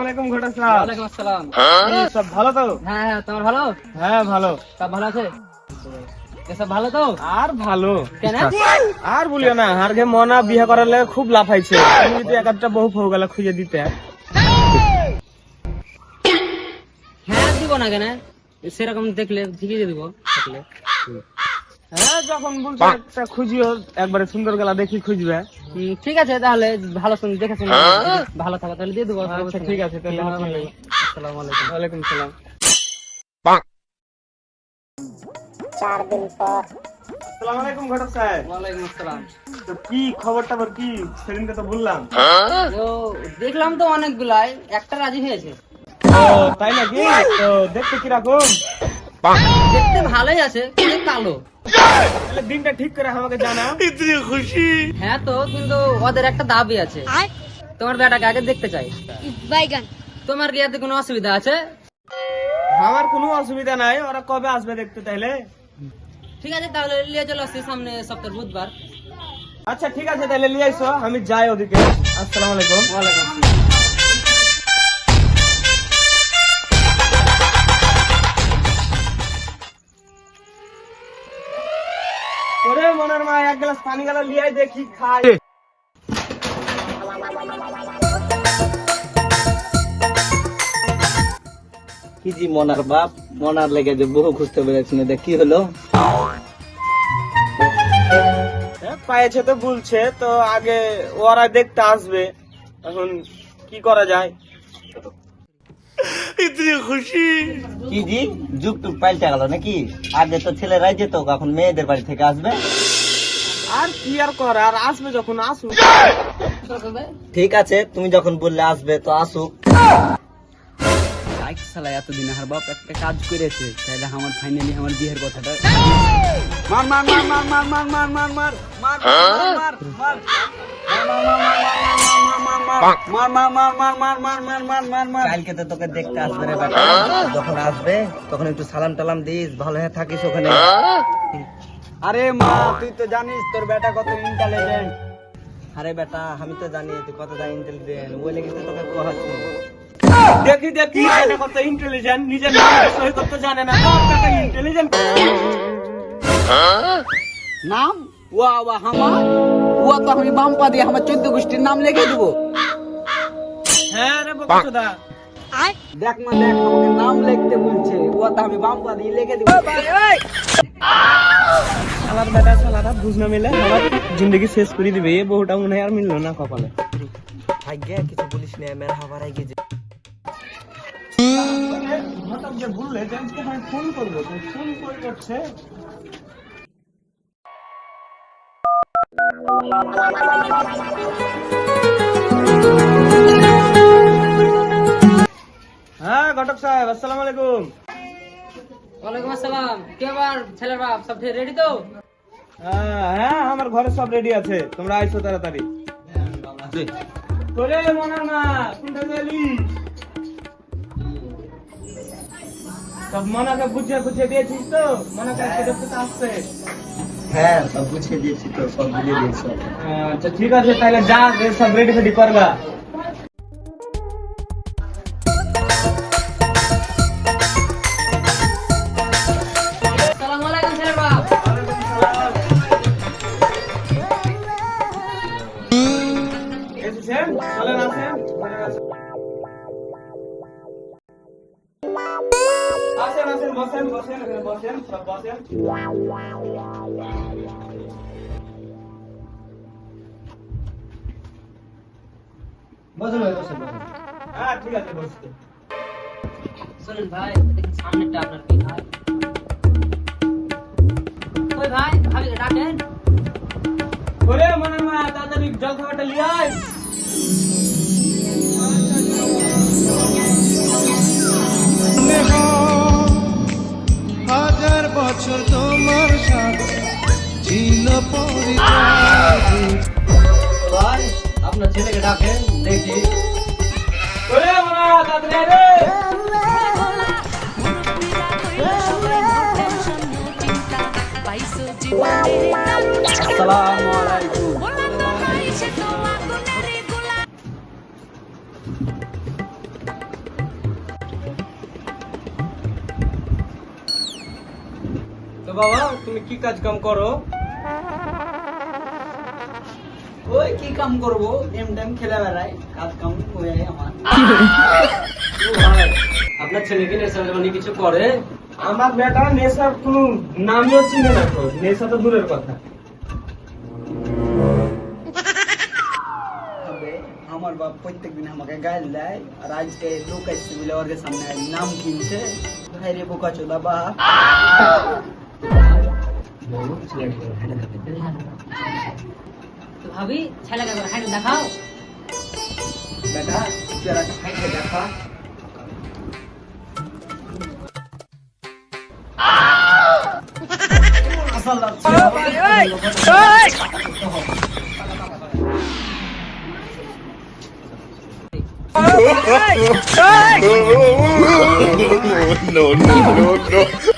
আলাইকুম ঘটক সাহেব। ওয়ালাইকুম আসসালাম। সব ভালো তো? হ্যাঁ, তোমার ভালো? হ্যাঁ ভালো। সব ভালো আছে? এসব ভালো তো? আর ভালো কেন? আর বলিও না, আরগে মনা বিয়ে করার লাগে খুব লাফাইছে। তুমি যদি এক একটা বহু ফৌ গেলা খুঁজে দিতে। হ্যাঁ, দিব না কেন? সেরকম দেখলে ঠিকই দিব দেখলে। হ্যাঁ যখন বলছো একটা খুঁজিও, একবারে সুন্দর গেলা দেখি খুঁজবে। ঠিক আছে, তাহলে ভালো শুনে দেখে শুনে ভালো থাকো তাহলে দিয়ে দেবো। আচ্ছা ঠিক আছে তাহলে। আসসালামু আলাইকুম। ওয়ালাইকুম সালাম। 4 दिन पर আসসালামু আলাইকুম ঘটক সাহেব। ওয়ালাইকুম আসসালাম। তো কি খবর টবর কি? সেদিনকে তো বললাম। তো দেখলাম তো অনেকগুলাই, একটা রাজি হয়েছে। ও তাই নাকি? তো দেখতে কিরকম? দেখতে ভালোই আছে, কিন্তু কালো। তাহলে দিনটা ঠিক করে আমাকে জানাও। হ্যাঁ তো, কিন্তু ওদের একটা দাবি আছে, তোমার বেটাকে আগে দেখতে চাই। बैगन তোমার কি এতে কোনো অসুবিধা আছে? আমার কোনো অসুবিধা নাই, ওরা কবে আসবে দেখতে তাইলে? ঠিক আছে, তাহলে নিয়ে চলে আসছি সামনে সপ্তাহের বুধবার। আচ্ছা ঠিক আছে তাহলে নিয়ে আইসো, আমি যাই ওদিকে। আসসালামু আলাইকুম। ওয়ালাইকুম আসসালাম। ওরে মনের মা, এক গ্লাস পানি গেল লিয়ে আই দেখি খাই। কি জি মনার বাপ, মনার লেগে যে বহু খুঁজতে পেরেছিল, দেখ কি হলো? পায়েছে তো বলছে, তো আগে ওরা দেখতে আসবে, এখন কি করা যায়? কি জি যুগ টুক পাল্টে গেল নাকি? আগে তো ছেলেরাই যেত, এখন মেয়েদের বাড়ি থেকে আসবে। আর কি আর করা, আর আসবে যখন আসুক। ঠিক আছে, তুমি যখন বললে আসবে তো আসুক। শালা এতদিন আর বাপ একটা কাজ করেছে, তাহলে আমার ফাইনালি আমার বিয়ের কথাটা। মার মার মার মার মার মার মার মার মার মার মার মার কালকে তো তোকে দেখতে আসবে রে বেটা, যখন আসবে তখন একটু সালাম টালাম দিস, ভালো হয়ে থাকিস ওখানে। আরে মা, তুই তো জানিস তোর বেটা কত ইন্টেলিজেন্ট। আরে বেটা আমি তো জানি তুই কতটা ইন্টেলিজেন্ট, ওই লেগে তো তোকে কোহাচ্ছি। দেখি দেখি এটা কত ইন্টেলিজেন্ট, নিজের নাম সই করতে জানে না, তোর বেটা ইন্টেলিজেন্ট। নাম ওয়া ওয়া হামা ওয়া তো আমি বাম্পা দিয়ে আমার 14 গোষ্ঠীর নাম লিখে দেবো। হ্যাঁ রে বকুদা, দেখ না দেখ, আমাকে নাম লিখতে বলছে, ওয়া তো আমি বাম্পা দিয়ে লিখে দেবো। আমার বেটা সালাটা বুঝ না মিলে আমার জিন্দগি শেষ করে দিবে। এ বহুটা মনে হয় আর মিললো না কপালে। ভাগ্যে কিছু বলিস না, মেরা হাবারাই গেছে। ঘটক যে বললে যে আজকে আমি ফোন করবো, তো ফোন কই করছে? হ্যাঁ ঘটক সাহেব, আসসালামু আলাইকুম। ওয়ালাইকুম আসসালাম। কি আবার ছেলের বাপ, সব রেডি তো? হ্যাঁ আমার ঘরে সব রেডি আছে, তোমরা আইসো তাড়াতাড়ি। তোরে মনার মা, কোনটা গেলি? সব মনাকে বুঝিয়ে বুঝিয়ে দিয়েছিস তো? মনাকে আজকে দেখতে আসছে। হ্যাঁ সব বুঝিয়ে দিয়েছি তো, সব বুঝিয়ে দিয়েছি। আচ্ছা ঠিক আছে, তাহলে যা সব রেডি ফেডি করবা। আসসালামু আলাইকুম ছেলের বাপ। এসেছেন? চলেন আসেন। আসেন আসেন, বসেন বসেন, এখানে বসেন, সব বসেন। বসুন ভাই, বসুন বসুন। হ্যাঁ ঠিক আছে, বসতে। শুনুন ভাই, দেখি সামনেটা আপনার কি হয়। ওই ভাই, ভাবিকে ডাকেন। ওরে মনার মা, তাড়াতাড়ি জল খাবারটা লিয়ে আয়। হাজার বছর তোমার সাথে ছিল পরিচয়। ভাই আপনার ছেলেকে ডাকেন দেখি। ওরে মনা, তাড়াতাড়ি আয় রে। আসসালামু আলাইকুম। বাবা তুমি কি কাজ কাম করো? ওই কি কাম করবো, গেম টেম খেলে বেড়াই, কাজ কাম হয়ে যায় আমার। আপনার ছেলে কি নেশা মানে কিছু করে? আমার বেটা নেশার কোনো নামও চিনে না তো, নেশা তো দূরের কথা। তবে আমার বাপ প্রত্যেকদিন আমাকে গাইল দেয়, আর আজকে লোক আসছে বলে ওর সামনে নাম কিনছে। ভাই রে বোকা চোদা বাপ। তো ভাবি ছেলেকে একবার হাঁটে দেখাও। বেটা তুই আর একটা খাইতে দেখা। আসল লাগছে। no, no, no, no.